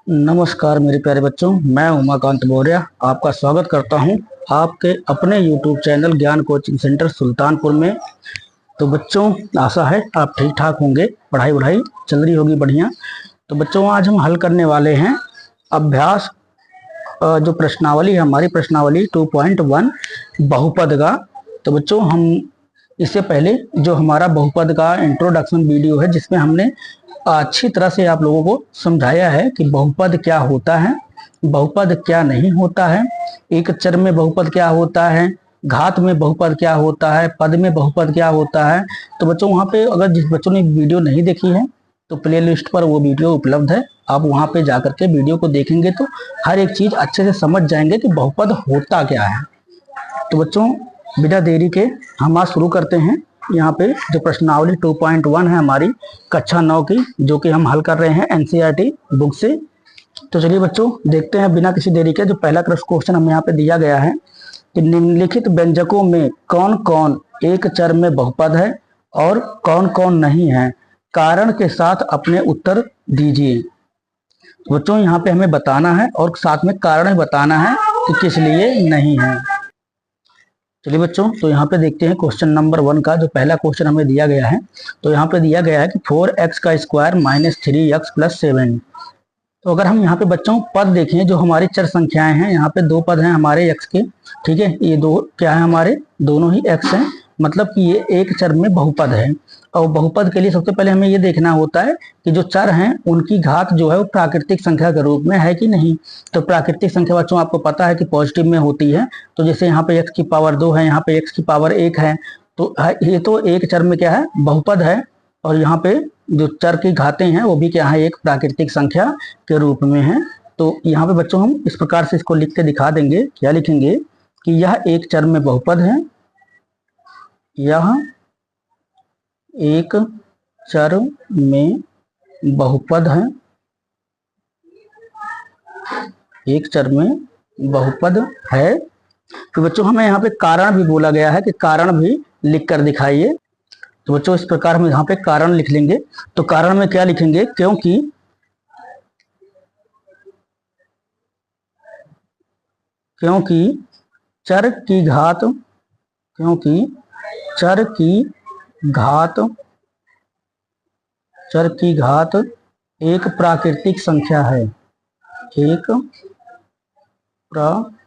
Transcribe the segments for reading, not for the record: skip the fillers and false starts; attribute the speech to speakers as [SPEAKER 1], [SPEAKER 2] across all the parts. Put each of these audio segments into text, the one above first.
[SPEAKER 1] नमस्कार मेरे प्यारे बच्चों, मैं उमाकांत मौर्य आपका स्वागत करता हूं आपके अपने YouTube चैनल ज्ञान कोचिंग सेंटर सुल्तानपुर में। तो बच्चों, आशा है आप ठीक ठाक होंगे, पढ़ाई वढ़ाई चल रही होगी बढ़िया। तो बच्चों, आज हम हल करने वाले हैं अभ्यास जो प्रश्नावली है, हमारी प्रश्नावली 2.1 बहुपद का। तो बच्चों, हम इससे पहले जो हमारा बहुपद का इंट्रोडक्शन वीडियो है, जिसमें हमने अच्छी तरह से आप लोगों को समझाया है कि बहुपद क्या होता है, बहुपद क्या नहीं होता है, एक चर में बहुपद क्या होता है, घात में बहुपद क्या होता है, पद में बहुपद क्या होता है। तो बच्चों, वहां पे अगर जिस बच्चों ने वीडियो नहीं देखी है तो प्ले लिस्ट पर वो वीडियो उपलब्ध है। आप वहां पे जाकर के वीडियो को देखेंगे तो हर एक चीज अच्छे से समझ जाएंगे कि बहुपद होता क्या है। तो बच्चों, बिना देरी के हम आज शुरू करते हैं। यहाँ पे जो प्रश्नावली 2.1 है हमारी कक्षा 9 की, जो कि हम हल कर रहे हैं एनसीईआरटी बुक से। तो चलिए बच्चों, देखते हैं बिना किसी देरी के। जो पहला क्वेश्चन हमें यहाँ पे दिया गया है कि निम्नलिखित व्यंजकों में कौन कौन एक चर में बहुपद है और कौन कौन नहीं है, कारण के साथ अपने उत्तर दीजिए। बच्चों, यहाँ पे हमें बताना है और साथ में कारण बताना है कि किस लिए नहीं है। चलिए बच्चों, तो यहाँ पे देखते हैं क्वेश्चन नंबर 1 का जो पहला क्वेश्चन हमें दिया गया है। तो यहाँ पे दिया गया है कि 4x का स्क्वायर माइनस 3x प्लस 7। तो अगर हम यहाँ पे बच्चों पद देखें, जो हमारी चर संख्याएं हैं, यहाँ पे दो पद हैं हमारे x के, ठीक है। ये दो क्या है, हमारे दोनों ही x हैं, मतलब कि ये एक चर में बहुपद है। और बहुपद के लिए सबसे पहले हमें ये देखना होता है कि जो चर हैं उनकी घात जो है वो प्राकृतिक संख्या के रूप में है कि नहीं। तो प्राकृतिक संख्या बच्चों आपको पता है कि पॉजिटिव में होती है। तो जैसे यहाँ पे x की पावर 2 है, यहाँ पे x की पावर 1 है, तो ये तो एक चर में क्या है, बहुपद है। और यहाँ पे जो चर की घातें हैं वो भी क्या है, एक प्राकृतिक संख्या के रूप में है। तो यहाँ पे बच्चों हम इस प्रकार से इसको लिख के दिखा देंगे। क्या लिखेंगे कि यह एक चर में बहुपद है, यह एक चर में बहुपद है, एक चर में बहुपद है। तो बच्चों, हमें यहाँ पे कारण भी बोला गया है कि कारण भी लिख कर दिखाइए। तो बच्चों, इस प्रकार हम यहाँ पे कारण लिख लेंगे। तो कारण में क्या लिखेंगे, क्योंकि चर की घात, क्योंकि चर की घात एक प्राकृतिक संख्या है, एक प्राकृतिक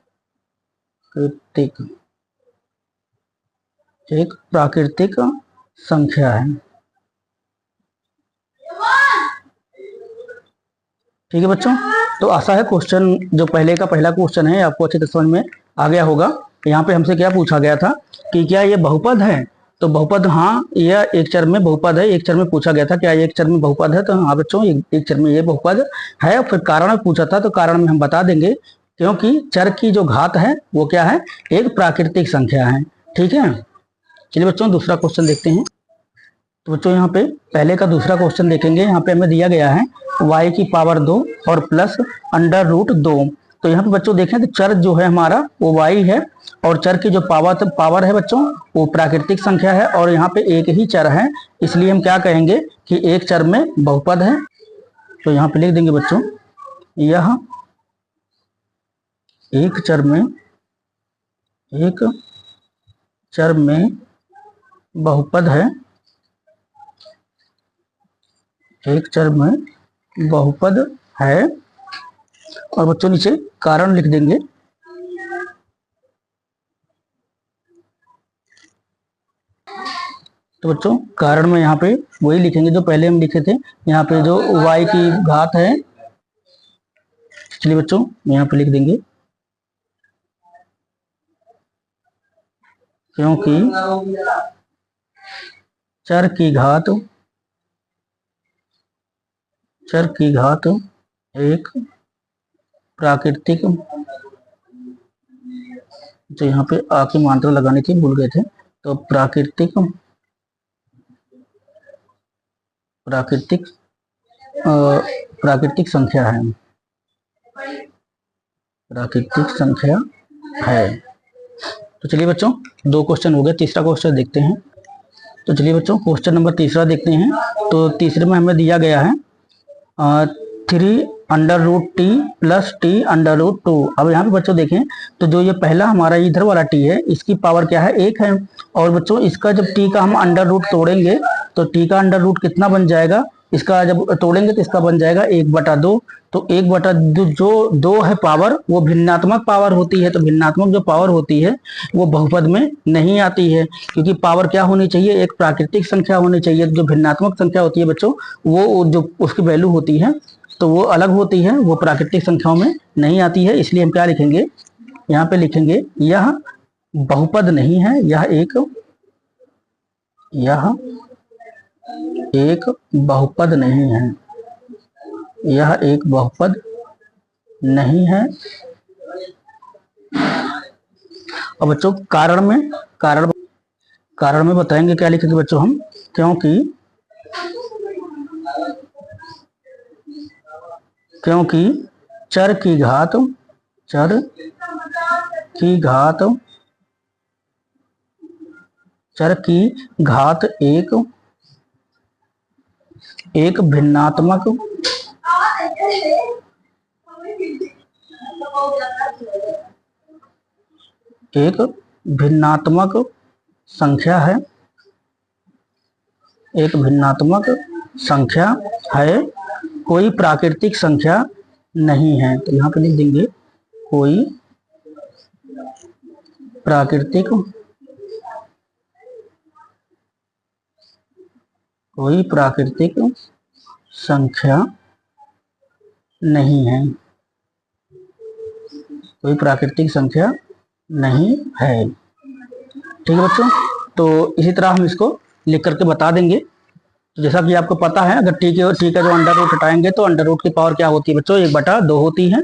[SPEAKER 1] संख्या है। ठीक है बच्चों, तो आशा है क्वेश्चन जो पहले का पहला क्वेश्चन है आपको अच्छे से समझ में आ गया होगा। यहाँ पे हमसे क्या पूछा गया था कि क्या ये बहुपद है। तो बहुपद, हाँ, यह एक चर में बहुपद है। एक चर में पूछा गया था क्या एक चर में बहुपद है, तो हाँ बच्चों, एक चर में ये बहुपद है। फिर कारण में पूछा था, तो कारण में हम बता देंगे क्योंकि चर की जो घात है वो क्या है, एक प्राकृतिक संख्या है। ठीक है, चलिए बच्चों दूसरा क्वेश्चन देखते हैं। तो बच्चों, यहाँ पे पहले का दूसरा क्वेश्चन देखेंगे। यहाँ पे हमें दिया गया है y की पावर 2 और प्लस √2। तो यहाँ पे बच्चों देखें तो चर जो है हमारा वो y है, और चर की जो पावर है बच्चों वो प्राकृतिक संख्या है, और यहाँ पे एक ही चर है, इसलिए हम क्या कहेंगे कि एक चर में बहुपद है। तो यहाँ पे लिख देंगे बच्चों, यह एक चर में बहुपद है, एक चर में बहुपद है। और बच्चों नीचे कारण लिख देंगे। तो बच्चों, कारण में यहाँ पे वही लिखेंगे जो पहले हम लिखे थे। यहाँ पे जो y की घात है, चलिए बच्चों यहाँ पे लिख देंगे, क्योंकि चर की घात एक प्राकृतिक, जो यहाँ पे आ की मात्रा लगाने की भूल गए थे, तो प्राकृतिक संख्या है, प्राकृतिक संख्या है। तो चलिए बच्चों, दो क्वेश्चन हो गए, तीसरा क्वेश्चन देखते हैं। तो चलिए बच्चों, क्वेश्चन नंबर तीसरा देखते हैं। तो तीसरे में हमें दिया गया है 3√t प्लस t√2। अब यहाँ पे बच्चों देखें तो जो ये पहला हमारा इधर वाला t है, इसकी पावर क्या है, 1 है। और बच्चों इसका जब t का हम अंडर रूट तोड़ेंगे तो t का अंडर रूट कितना बन जाएगा, इसका जब तोड़ेंगे तो इसका बन जाएगा 1/2। तो 1/2 जो 2 है पावर, वो भिन्नात्मक पावर होती है। तो भिन्नात्मक जो पावर होती है वो बहुपद में नहीं आती है, क्योंकि पावर क्या होनी चाहिए, एक प्राकृतिक संख्या होनी चाहिए। जो भिन्नात्मक संख्या होती है बच्चों, वो जो उसकी वैल्यू होती है तो वो अलग होती है, वो प्राकृतिक संख्याओं में नहीं आती है। इसलिए हम क्या लिखेंगे, यहाँ पे लिखेंगे यह बहुपद नहीं है, यह एक बहुपद नहीं है, यह एक बहुपद नहीं है। और बच्चों कारण में बताएंगे, क्या लिखेंगे बच्चों हम, क्योंकि चर की घात एक भिन्नात्मक संख्या है, कोई प्राकृतिक संख्या नहीं है। तो यहाँ पे लिख देंगे कोई प्राकृतिक संख्या नहीं है, कोई प्राकृतिक संख्या नहीं है। ठीक है बच्चों, तो इसी तरह हम इसको लिख करके बता देंगे। तो जैसा कि आपको पता है, अगर टी का जो अंडर रूट हटाएंगे तो अंडर रूट की पावर क्या होती है बच्चों, 1/2 होती है।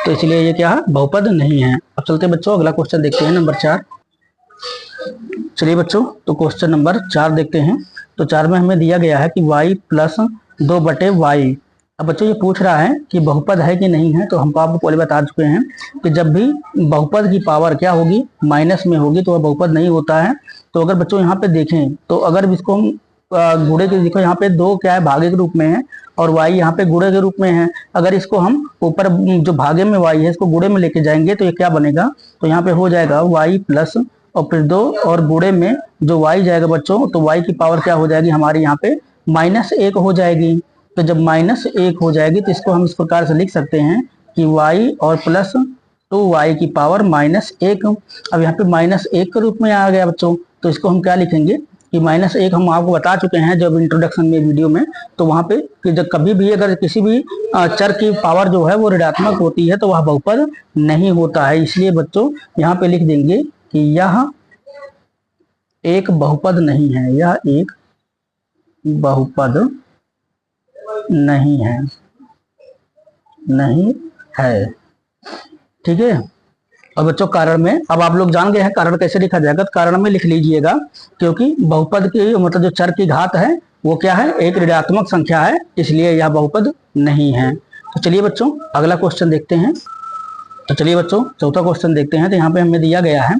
[SPEAKER 1] तो इसलिए ये क्या है, बहुपद नहीं है। अब चलते बच्चों अगला क्वेश्चन देखते हैं, नंबर 4। चलिए बच्चों, तो क्वेश्चन नंबर 4 देखते हैं। तो 4 में हमें दिया गया है कि y प्लस 2/y। अब बच्चों ये पूछ रहा है कि बहुपद है कि नहीं है। तो हम आपको पहले बता चुके हैं कि जब भी बहुपद की पावर क्या होगी, माइनस में होगी, तो वह बहुपद नहीं होता है। तो अगर बच्चों यहाँ पे देखें, तो अगर इसको हम गुणे के, देखो यहाँ पे 2 क्या है, भागे के रूप में है, और y यहाँ पे गुणे के रूप में है। अगर इसको हम ऊपर जो भागे में y है, इसको गुणे में लेके जाएंगे तो ये क्या बनेगा, तो यहाँ पे हो जाएगा y प्लस और फिर 2 और गुणे में जो y जाएगा बच्चों, तो y की पावर क्या हो जाएगी हमारी यहाँ पे -1 हो जाएगी। तो जब -1 हो जाएगी तो इसको हम इस प्रकार से लिख सकते हैं कि y और प्लस 2y की पावर -1। अब यहाँ पे -1 के रूप में आ गया बच्चों, तो इसको हम क्या लिखेंगे कि -1 हम आपको बता चुके हैं जब इंट्रोडक्शन में वीडियो में। तो वहां पे कि जब कभी भी अगर किसी भी चर की पावर जो है वो ऋणात्मक होती है तो वह बहुपद नहीं होता है। इसलिए बच्चों यहाँ पे लिख देंगे कि यह एक बहुपद नहीं है, यह एक बहुपद नहीं है। ठीक है। और बच्चों कारण में, अब आप लोग जान गए हैं कारण कैसे लिखा जाएगा। तो कारण में लिख लीजिएगा, क्योंकि बहुपद की मतलब जो चर की घात है वो क्या है, एक ऋणात्मक संख्या है, इसलिए यह बहुपद नहीं है। तो चलिए बच्चों अगला क्वेश्चन देखते हैं। तो चलिए बच्चों चौथा क्वेश्चन देखते हैं। तो यहाँ पे हमें दिया गया है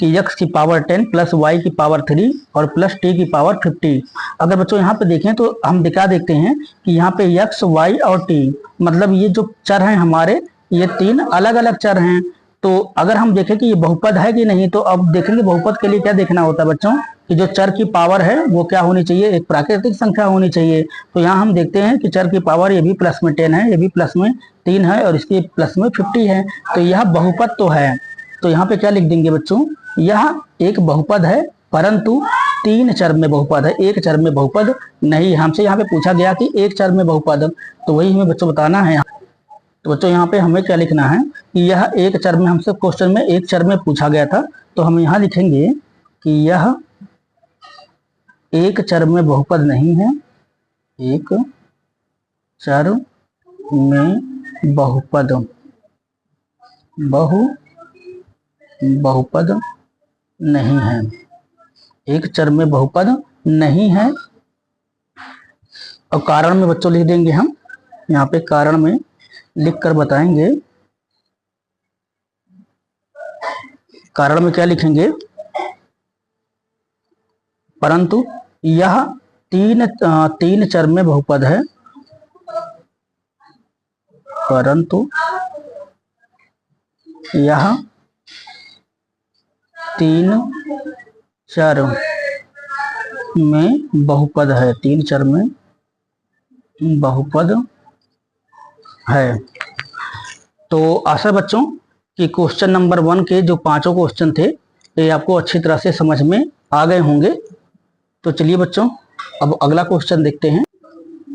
[SPEAKER 1] कि x की पावर 10 प्लस y की पावर 3 और प्लस t की पावर 50। अगर बच्चों यहाँ पे देखें तो हम दिखा देखते हैं कि यहाँ पे x, y और t, मतलब ये जो चर हैं हमारे, ये 3 अलग अलग चर हैं। तो अगर हम देखें कि ये बहुपद है कि नहीं, तो अब देखेंगे बहुपद के लिए क्या देखना होता है बच्चों, कि जो चर की पावर है वो क्या होनी चाहिए, एक प्राकृतिक संख्या होनी चाहिए। तो यहाँ हम देखते हैं कि चर की पावर ये भी प्लस में 10 है, ये भी प्लस में 3 है और इसकी प्लस में 50 है। तो यह बहुपद तो है। तो यहाँ पे क्या लिख देंगे बच्चों, यह एक बहुपद है, परंतु 3 चर में बहुपद है, एक चर में बहुपद नहीं। हमसे यहाँ पे पूछा गया कि एक चर में बहुपद, तो वही हमें बच्चों बताना है। तो बच्चों यहाँ पे हमें क्या लिखना है कि यह एक चर में, हमसे क्वेश्चन में एक चर में पूछा गया था, तो हम यहाँ लिखेंगे कि यह एक चर में बहुपद नहीं है, एक चर में बहुपद नहीं है, एक चर में बहुपद नहीं है। और कारण में बच्चों लिख देंगे हम, यहाँ पे कारण में लिख कर बताएंगे। कारण में क्या लिखेंगे, परंतु यह तीन चर में बहुपद है, परंतु यह 3 चर में बहुपद है, 3 चर में बहुपद है। तो आशा बच्चों कि क्वेश्चन नंबर 1 के जो 5 क्वेश्चन थे ये आपको अच्छी तरह से समझ में आ गए होंगे। तो चलिए बच्चों अब अगला क्वेश्चन देखते हैं।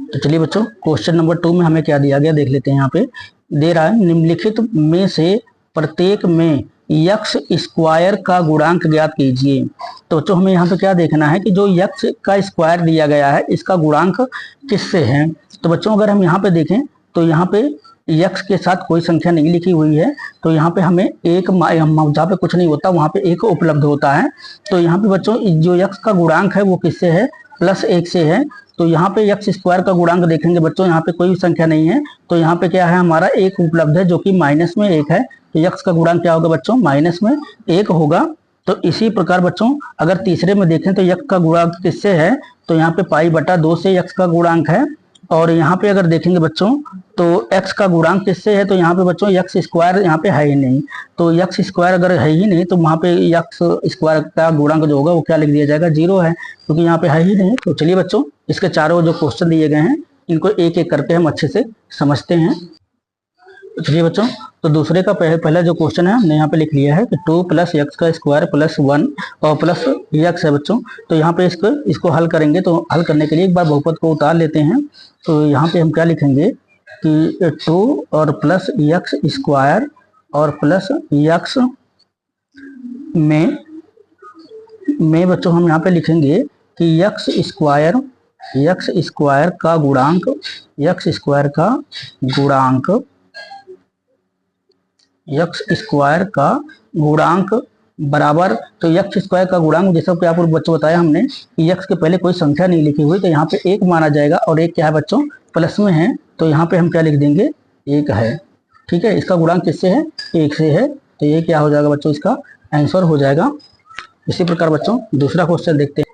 [SPEAKER 1] तो चलिए बच्चों क्वेश्चन नंबर 2 में हमें क्या दिया गया देख लेते हैं। यहाँ पे दे रहा है निम्नलिखित में से प्रत्येक में यक्स स्क्वायर का गुणांक ज्ञात कीजिए। तो बच्चों हमें यहाँ पे क्या देखना है कि जो यक्स का स्क्वायर दिया गया है इसका गुणांक किससे है। तो बच्चों अगर हम यहाँ पे देखें तो यहाँ पे यक्स के साथ कोई संख्या नहीं लिखी हुई है, तो यहाँ पे हमें एक जहाँ पे कुछ नहीं होता वहाँ पे एक उपलब्ध होता है। तो यहाँ पे बच्चों जो यक्स का गुणांक है वो किससे है, +1 से है। तो यहाँ पे यक्स स्क्वायर का गुणांक देखेंगे बच्चों, यहाँ पे कोई संख्या नहीं है, तो यहाँ पे क्या है हमारा एक उपलब्ध है जो कि माइनस में 1 है। तो यक्स का गुणांक क्या होगा बच्चों, माइनस में 1 होगा। तो इसी प्रकार बच्चों अगर तीसरे में देखें तो यक्स का गुणांक किससे है, तो यहाँ पे π/2 से यक्स का गुणांक है। और यहाँ पे अगर देखेंगे बच्चों तो x का गुणांक किससे है, तो यहाँ पे बच्चों यक्स स्क्वायर यहाँ पे है ही नहीं। तो यक्स स्क्वायर अगर है ही नहीं तो वहाँ पे यक्स स्क्वायर का गुणांक जो होगा वो क्या लिख दिया जाएगा, 0 है, क्योंकि यहाँ पे है ही नहीं। तो चलिए बच्चों इसके चारों जो क्वेश्चन दिए गए हैं इनको एक एक करके हम अच्छे से समझते हैं। चलिए बच्चों तो दूसरे का पहला जो क्वेश्चन है हमने यहाँ पे लिख लिया है कि 2 + x का स्क्वायर +1 और प्लस यक्स है बच्चों। तो यहाँ पे इसको हल करेंगे, तो हल करने के लिए एक बार बहुपद को उतार लेते हैं। तो यहाँ पे हम क्या लिखेंगे कि 2 और प्लस यक्स स्क्वायर और प्लस यक्स में बच्चों हम यहाँ पे लिखेंगे कि यक्स स्क्वायर का गुणांक यक्स स्क्वायर का गुणांक बराबर, तो यक्स स्क्वायर का गुणांक जैसा कि आपको बच्चों बताया हमने कि यक्स के पहले कोई संख्या नहीं लिखी हुई, तो यहाँ पे 1 माना जाएगा और 1 क्या है बच्चों, प्लस में है, तो यहाँ पे हम क्या लिख देंगे, 1 है। ठीक है, इसका गुणांक किससे है, 1 से है, तो ये क्या हो जाएगा बच्चों, इसका आंसर हो जाएगा। इसी प्रकार बच्चों दूसरा क्वेश्चन देखते हैं।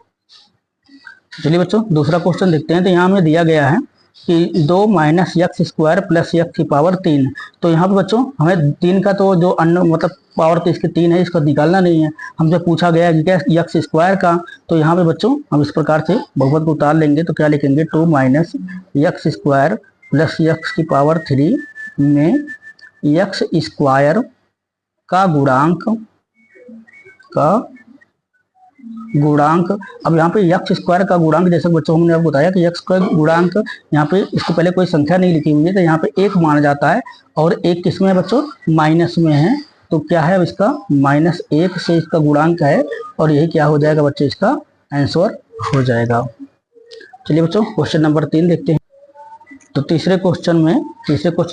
[SPEAKER 1] चलिए बच्चों दूसरा क्वेश्चन देखते हैं। तो यहाँ हमें दिया गया है कि 2 - यक्स स्क्वायर प्लस यक्स की पावर 3। तो यहाँ पे बच्चों हमें 3 का तो जो मतलब पावर तो इसके 3 है, इसको निकालना नहीं है, हमसे पूछा गया है कि क्या यक्स स्क्वायर का। तो यहाँ पे बच्चों हम इस प्रकार से बहुपद को उतार लेंगे, तो क्या लिखेंगे 2 - यक्स स्क्वायर प्लस यक्स की पावर 3 में यक्स स्क्वायर का गुणांक। अब यहाँ पे यक्स स्क्वायर का गुणांक जैसे बच्चों हमने आपको बताया कि यक्स का गुणांक यहाँ पे इसको पहले कोई संख्या नहीं लिखी हुई है, तो यहाँ पे 1 माना जाता है और 1 किस में है बच्चों, माइनस में है। तो क्या है इसका -1 से इसका गुणांक है और यही क्या हो जाएगा बच्चों, इसका आंसर हो जाएगा। चलिए बच्चों क्वेश्चन नंबर 3 देखते हैं। तो तीसरे क्वेश्चन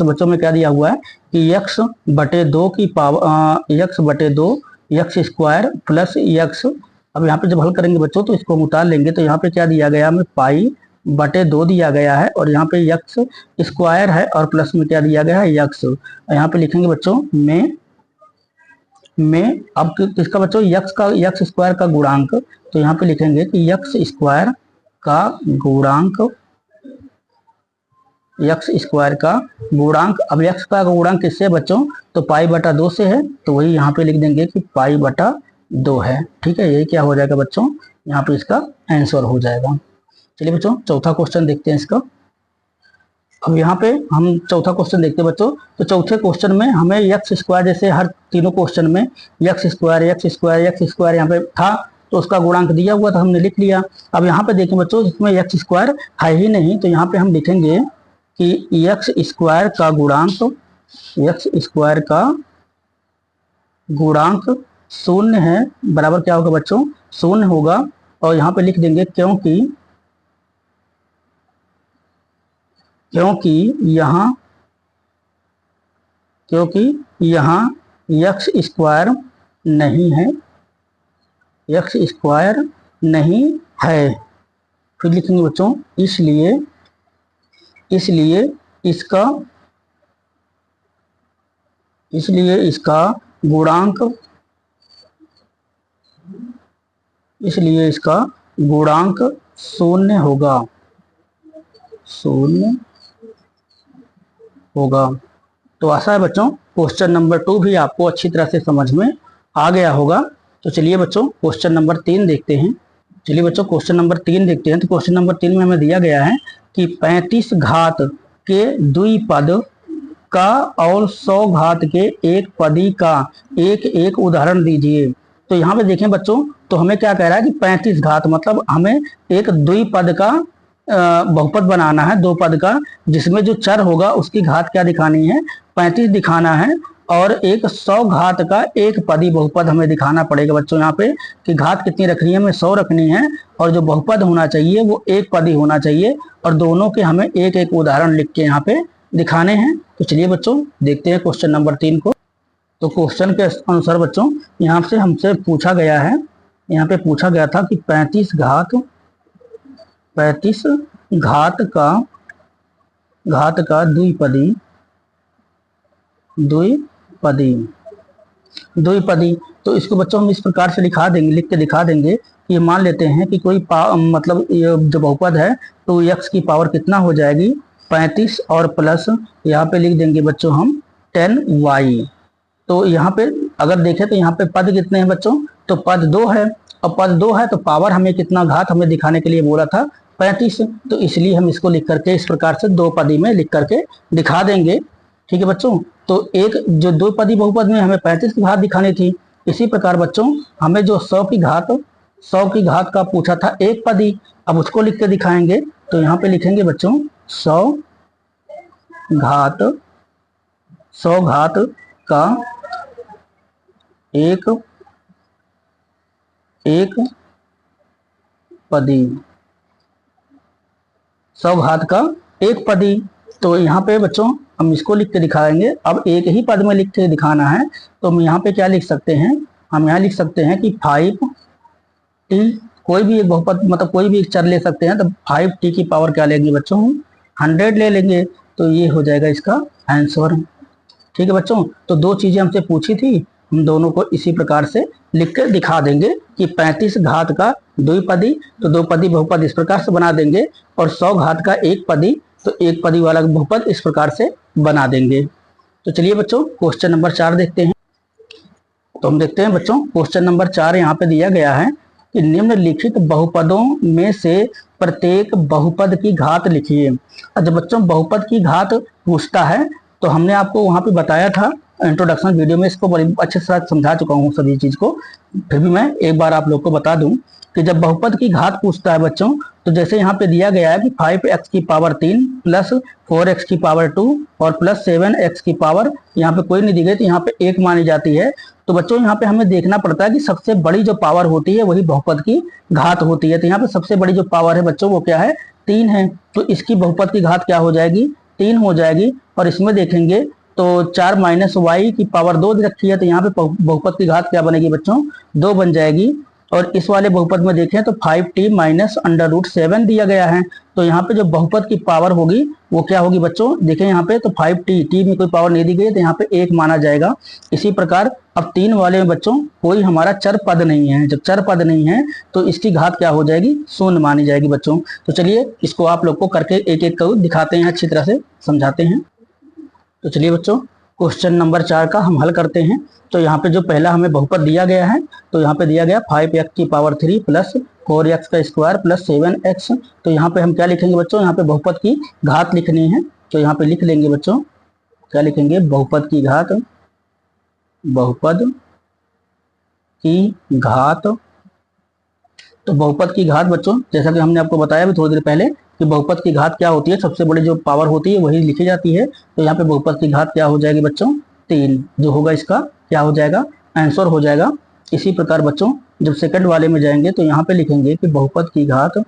[SPEAKER 1] बच्चों में क्या दिया हुआ है कि x/2 की power x/2 x square plus x. अब यहाँ पे जब हल करेंगे बच्चों तो इसको हम उतार लेंगे, तो यहाँ पे क्या दिया गया हमें π/2 दिया गया है और यहाँ पे यक्स स्क्वायर है और प्लस में क्या दिया गया है, यक्स। यहाँ पे लिखेंगे बच्चों में अब किसका बच्चों, यक्स स्क्वायर का गुणांक। तो यहाँ पे लिखेंगे कि यक्स स्क्वायर का गुणांक। अब यक्स का गुणांक किससे है बच्चों, तो π/2 से है, तो वही यहाँ पे लिख देंगे कि π/2 है। ठीक है, यही क्या हो जाएगा बच्चों, यहाँ पे इसका आंसर हो जाएगा। चलिए बच्चों चौथा क्वेश्चन देखते हैं इसका। अब यहाँ पे हम चौथा क्वेश्चन देखते हैं बच्चों। तो चौथे क्वेश्चन में हमें यक्स स्क्वायर, जैसे हर तीनों क्वेश्चन में यक्स स्क्वायर यहाँ पे था, तो उसका गुणांक दिया हुआ था, हमने लिख लिया। अब यहाँ पे देखें बच्चों इसमें यक्स स्क्वायर है ही नहीं, तो यहाँ पे हम लिखेंगे कि यक्स स्क्वायर का गुणांक 0 है, बराबर क्या होगा बच्चों, 0 होगा। और यहाँ पे लिख देंगे क्योंकि यहाँ यक्स स्क्वायर नहीं है, फिर लिखेंगे बच्चों इसलिए इसका गुणांक 0 होगा। तो आशा है बच्चों क्वेश्चन नंबर 2 भी आपको अच्छी तरह से समझ में आ गया होगा। तो चलिए बच्चों क्वेश्चन नंबर 3 देखते हैं। चलिए बच्चों क्वेश्चन नंबर 3 देखते हैं। तो क्वेश्चन नंबर 3 में हमें दिया गया है कि 35 घात के द्विपद का और 100 घात के एक पदी का एक एक उदाहरण दीजिए। तो यहाँ पे देखें बच्चों, तो हमें क्या कह रहा है कि 35 घात मतलब हमें एक द्विपद का बहुपद बनाना है, दो पद का, जिसमें जो चर होगा उसकी घात क्या दिखानी है, 35 दिखाना है। और एक 100 घात का एक पदी बहुपद हमें दिखाना पड़ेगा बच्चों यहाँ पे कि घात कितनी रखनी है, हमें 100 रखनी है और जो बहुपद होना चाहिए वो एक पदी होना चाहिए और दोनों के हमें एक एक उदाहरण लिख के यहाँ पे दिखाने हैं। तो चलिए बच्चों देखते हैं क्वेश्चन नंबर 3 को। तो क्वेश्चन के अनुसार बच्चों यहाँ से हमसे पूछा गया है, यहाँ पे पूछा गया था कि 35 घात का द्विपदी। तो इसको बच्चों हम इस प्रकार से लिख के दिखा देंगे कि मान लेते हैं कि कोई मतलब ये जो बहुपद है तो x की पावर कितना हो जाएगी 35 और प्लस यहाँ पे लिख देंगे बच्चों हम 10y। तो यहाँ पे अगर देखें तो यहाँ पे पद कितने हैं बच्चों, तो पद 2 है और पद 2 है तो पावर हमें कितना घात हमें दिखाने के लिए बोला था 35। तो इसलिए हम इसको लिख करके इस प्रकार से दो पदी में लिख करके दिखा देंगे। ठीक है बच्चों, तो एक जो दो पदी बहुपद में हमें 35 की घात दिखानी थी, इसी प्रकार बच्चों हमें जो 100 की घात का पूछा था एक पदी, अब उसको लिख के दिखाएंगे। तो यहाँ पे लिखेंगे बच्चों 100 घात का एक पदी, 100 घात का एक पदी। तो यहाँ पे बच्चों हम इसको लिख के दिखाएंगे। अब एक ही पद में लिख के दिखाना है तो हम यहाँ पे क्या लिख सकते हैं, हम यहाँ लिख सकते हैं कि 5t, कोई भी एक बहुपद मतलब कोई भी एक चर ले सकते हैं, तो 5t की पावर क्या लेंगे बच्चों, 100 ले लेंगे। तो ये हो जाएगा इसका आंसर। ठीक है बच्चों, तो दो चीजें हमसे पूछी थी, हम दोनों को इसी प्रकार से लिख कर दिखा देंगे कि 35 घात का द्विपदी तो दो पदी बहुपद इस प्रकार से बना देंगे और 100 घात का एक पदी तो एक पदी वाला बहुपद इस प्रकार से बना देंगे। तो चलिए बच्चों क्वेश्चन नंबर 4 देखते हैं। तो हम देखते हैं बच्चों क्वेश्चन नंबर 4 यहाँ पे दिया गया है कि निम्नलिखित बहुपदों में से प्रत्येक बहुपद की घात लिखिए। जब बच्चों बहुपद की घात पूछता है तो हमने आपको वहां पे बताया था इंट्रोडक्शन वीडियो में, इसको बड़ी अच्छे से समझा चुका हूँ सभी चीज को, फिर भी मैं एक बार आप लोग को बता दूं कि जब बहुपद की घात पूछता है बच्चों, तो जैसे यहाँ पे दिया गया है कि 5x की पावर 3 प्लस 4x की पावर 2 और प्लस 7x की पावर यहाँ पे कोई नहीं दी गई, तो यहाँ पे 1 मानी जाती है। तो बच्चों यहाँ पे हमें देखना पड़ता है कि सबसे बड़ी जो पावर होती है वही बहुपद की घात होती है। तो यहाँ पे सबसे बड़ी जो पावर है बच्चों वो क्या है, 3 है। तो इसकी बहुपद की घात क्या हो जाएगी, 3 हो जाएगी। और इसमें देखेंगे तो 4 माइनस वाई की पावर 2 रखी है, तो यहाँ पे बहुपद की घात क्या बनेगी बच्चों, 2 बन जाएगी। और इस वाले बहुपद में देखें तो 5t माइनस √7 दिया गया है, तो यहाँ पे जो बहुपद की पावर होगी वो क्या होगी बच्चों, देखें यहाँ पे तो 5t में कोई पावर नहीं दी गई, तो यहाँ पे 1 माना जाएगा। इसी प्रकार अब 3 वाले में बच्चों कोई हमारा चर पद नहीं है, जब चर पद नहीं है तो इसकी घात क्या हो जाएगी, 0 मानी जाएगी बच्चों। तो चलिए इसको आप लोग को करके एक एक को दिखाते हैं, अच्छी तरह से समझाते हैं। तो चलिए बच्चों क्वेश्चन नंबर 4 का हम हल करते हैं। तो यहाँ पे जो पहला हमें बहुपद दिया गया है, तो यहाँ पे दिया गया 5x की पावर 3 प्लस 4x का स्क्वायर प्लस 7x। तो यहाँ पे हम क्या लिखेंगे बच्चों, यहाँ पे बहुपद की घात लिखनी है, तो यहाँ पे लिख लेंगे बच्चों, क्या लिखेंगे, बहुपद की घात, बहुपद की घात। तो बहुपद की घात बच्चों जैसा कि हमने आपको बताया भी थोड़ी देर पहले कि बहुपद की घात क्या होती है, सबसे बड़ी जो पावर होती है वही लिखी जाती है। तो यहाँ पे बहुपद की घात क्या हो जाएगी बच्चों, 3, जो होगा इसका क्या हो जाएगा, आंसर हो जाएगा। इसी प्रकार बच्चों जब सेकंड वाले में जाएंगे तो यहाँ पे लिखेंगे कि बहुपद की घात, तो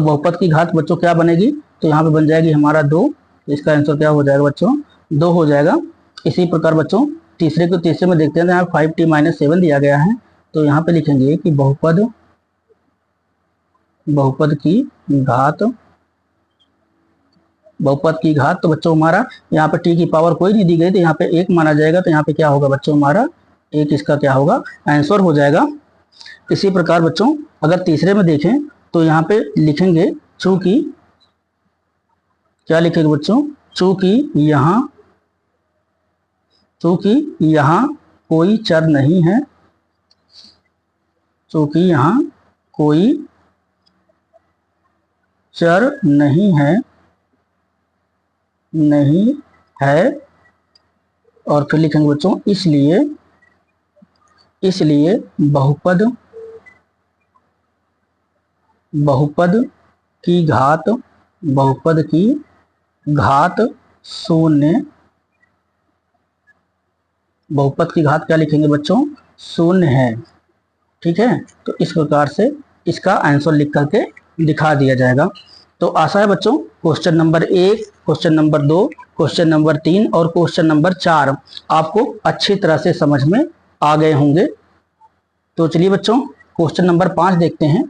[SPEAKER 1] बहुपद की घात बच्चों क्या बनेगी, तो यहाँ पे बन जाएगी हमारा 2, इसका आंसर क्या हो जाएगा बच्चों, 2 हो जाएगा। इसी प्रकार बच्चों तीसरे में देखते हैं, तो यहाँ 5t माइनस 7 दिया गया है, तो यहाँ पे लिखेंगे कि बहुपद की घात, तो बच्चों हमारा यहाँ पे t की पावर कोई नहीं दी गई, तो यहाँ पे 1 माना जाएगा। तो यहाँ पे क्या होगा बच्चों, हमारा 1 इसका क्या होगा, आंसर हो जाएगा। इसी प्रकार बच्चों अगर तीसरे में देखें तो यहाँ पे लिखेंगे चूंकि क्या लिखेंगे बच्चों, चूंकि यहाँ कोई चर नहीं है, चूंकि यहाँ कोई चर नहीं है, और फिर लिखेंगे बच्चों इसलिए बहुपद की घात शून्य, बहुपद की घात क्या लिखेंगे बच्चों, शून्य है। ठीक है, तो इस प्रकार से इसका आंसर लिख करके दिखा दिया जाएगा। तो आशा है बच्चों question number 1, question number 2, question number 3 और क्वेश्चन नंबर 4 आपको अच्छी तरह से समझ में आ गए होंगे। तो चलिए बच्चों क्वेश्चन नंबर 5 देखते हैं।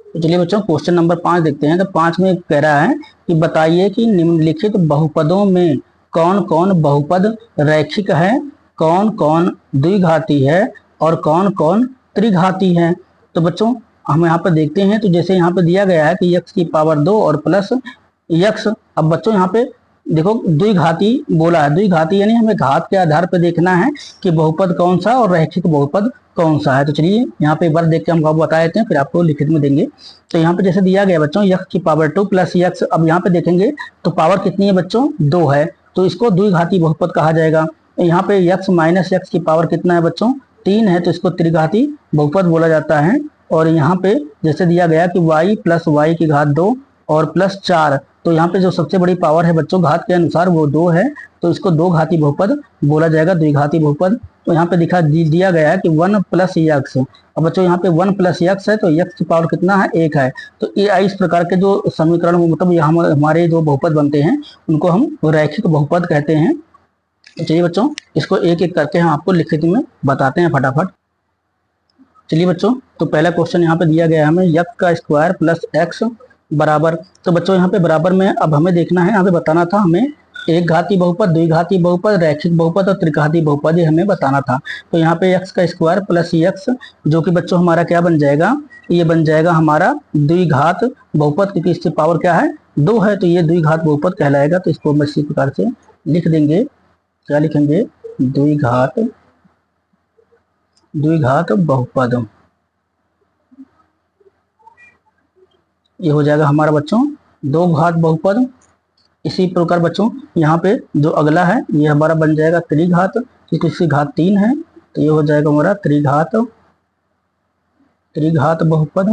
[SPEAKER 1] तो चलिए बच्चों क्वेश्चन नंबर 5 देखते हैं। तो 5 में कह रहा है कि बताइए कि निम्नलिखित बहुपदों में कौन कौन बहुपद रैखिक है, कौन कौन द्विघाती है और कौन कौन त्रिघाती है। तो बच्चों हम यहाँ पर देखते हैं, तो जैसे यहाँ पे दिया गया है कि x की पावर 2 और प्लस x। अब बच्चों यहाँ पे देखो द्विघाती बोला है, द्विघाती यानी हमें घात के आधार पर देखना है कि बहुपद कौन सा और रैखिक बहुपद कौन सा है। तो चलिए यहाँ पे एक बार देख के हम आपको बता देते हैं, फिर आपको लिखित में देंगे। तो यहाँ पे जैसे दिया गया बच्चों x की पावर 2 प्लस x, अब यहाँ पे देखेंगे तो पावर कितनी है बच्चों, 2 है, तो इसको द्विघाती बहुपद कहा जाएगा। यहाँ पे x माइनस x की पावर कितना है बच्चों, 3 है, तो इसको त्रिघाती बहुपद बोला जाता है। और यहाँ पे जैसे दिया गया कि y प्लस वाई की घात 2 और प्लस 4, तो यहाँ पे जो सबसे बड़ी पावर है बच्चों घात के अनुसार वो 2 है, तो इसको दो घाती बहुपद बोला जाएगा, द्विघाती बहुपद। तो यहाँ पे दिया गया है कि 1 प्लस एक्स। अब बच्चों यहाँ पे 1 प्लस एक्स है, तो x की पावर कितना है, 1 है। तो ये इस प्रकार के जो समीकरण मतलब हमारे जो बहुपद बनते हैं उनको हम रैखिक बहुपद कहते हैं। चलिए बच्चों इसको एक एक करके हम आपको लिखित में बताते हैं फटाफट। चलिए बच्चों तो पहला क्वेश्चन यहाँ पे दिया गया है हमें x का स्क्वायर प्लस x बराबर। तो बच्चों यहाँ पे बराबर में अब हमें देखना है, यहाँ पे बताना था हमें एक घाती बहुपद, द्विघाती बहुपद, रैखिक बहुपद और त्रिघाती बहुपद, ये हमें बताना था। तो यहाँ पे x का स्क्वायर प्लस x जो कि बच्चों हमारा क्या बन जाएगा, ये बन जाएगा हमारा द्विघात बहुपद, क्योंकि इसकी पावर क्या है, 2 है, तो ये द्विघात बहुपद कहलाएगा। तो इसको हम इसी प्रकार से लिख देंगे, क्या लिखेंगे, द्विघात बहुपद। ये हो जाएगा हमारा बच्चों दो घात बहुपद। इसी प्रकार बच्चों यहाँ पे जो अगला है ये हमारा बन जाएगा त्रिघात, क्योंकि इसकी घात 3 है, तो ये हो जाएगा हमारा त्रिघात बहुपद।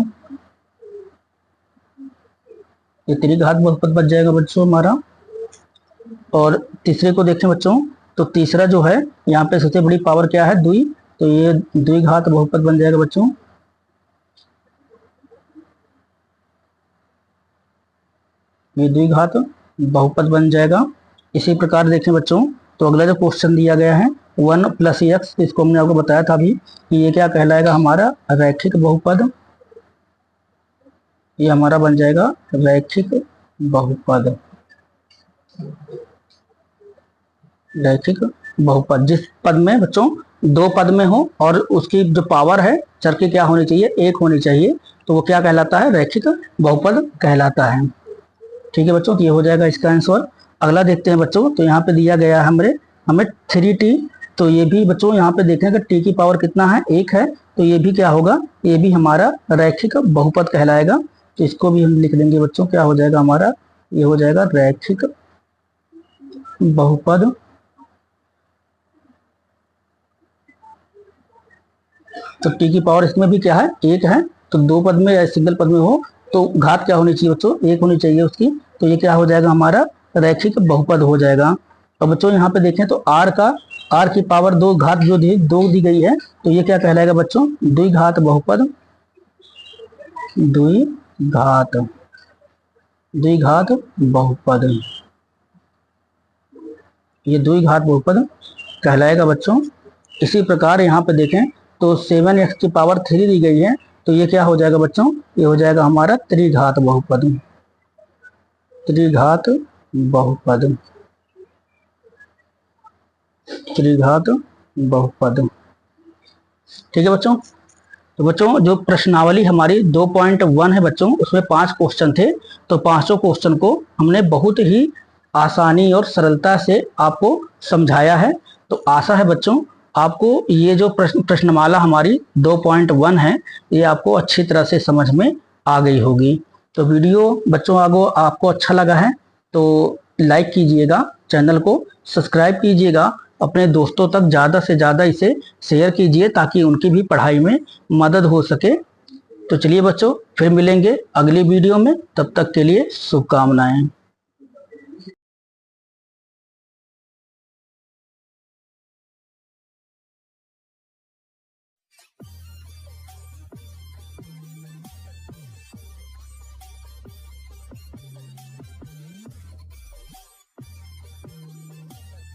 [SPEAKER 1] ये त्रिघात बहुपद बन जाएगा बच्चों हमारा। और तीसरे को देखें बच्चों, तो तीसरा जो है यहाँ पे सबसे बड़ी पावर क्या है, द्वि, तो ये द्विघात बहुपद बन जाएगा बच्चों। ये द्विघात बहुपद बन जाएगा। इसी प्रकार देखें बच्चों, तो अगला जो क्वेश्चन दिया गया है 1 प्लस एक्स, इसको हमने आपको बताया था अभी कि ये क्या कहलाएगा, हमारा रैखिक बहुपद। ये हमारा बन जाएगा रैखिक बहुपद। रैखिक बहुपद जिस पद में बच्चों दो पद में हो और उसकी जो पावर है चर की क्या होनी चाहिए, 1 होनी चाहिए, तो वो क्या कहलाता है, रैखिक बहुपद कहलाता है। ठीक है बच्चों, तो ये हो जाएगा इसका आंसर। अगला देखते हैं बच्चों, तो यहाँ पे दिया गया है हमें 3t, तो ये भी बच्चों यहाँ पे देखें कि t की पावर कितना है, 1 है, तो ये भी क्या होगा, ये भी हमारा रैखिक बहुपद कहलाएगा। तो इसको भी हम लिख देंगे बच्चों, क्या हो जाएगा हमारा, ये हो जाएगा रैखिक बहुपद। तो t की पावर इसमें भी क्या है, 1 है, तो दो पद में या सिंगल पद में हो तो घात क्या होनी चाहिए बच्चों, 1 होनी चाहिए उसकी, तो ये क्या हो जाएगा हमारा रैखिक बहुपद हो जाएगा। और बच्चों यहाँ पे देखें तो r की पावर 2 घात जो दो दी गई है, तो ये क्या कहलाएगा बच्चों, द्विघात बहुपद। द्विघात बहुपद, ये द्विघात बहुपद कहलाएगा बच्चों। इसी प्रकार यहाँ पे देखें तो 7x की पावर 3 दी गई है, तो ये क्या हो जाएगा बच्चों, ये हो जाएगा हमारा त्रिघात बहुपद। त्रिघात बहुपद, त्रिघात बहुपद। ठीक है बच्चों, तो बच्चों जो प्रश्नावली हमारी 2.1 है बच्चों, उसमें 5 क्वेश्चन थे। तो पांचों क्वेश्चन को हमने बहुत ही आसानी और सरलता से आपको समझाया है। तो आशा है बच्चों आपको ये जो प्रश्नमाला हमारी 2.1 है ये आपको अच्छी तरह से समझ में आ गई होगी। तो वीडियो बच्चों आपको अच्छा लगा है तो लाइक कीजिएगा, चैनल को सब्सक्राइब कीजिएगा, अपने दोस्तों तक ज़्यादा से ज़्यादा इसे शेयर कीजिए ताकि उनकी भी पढ़ाई में मदद हो सके। तो चलिए बच्चों फिर मिलेंगे अगली वीडियो में, तब तक के लिए शुभकामनाएं।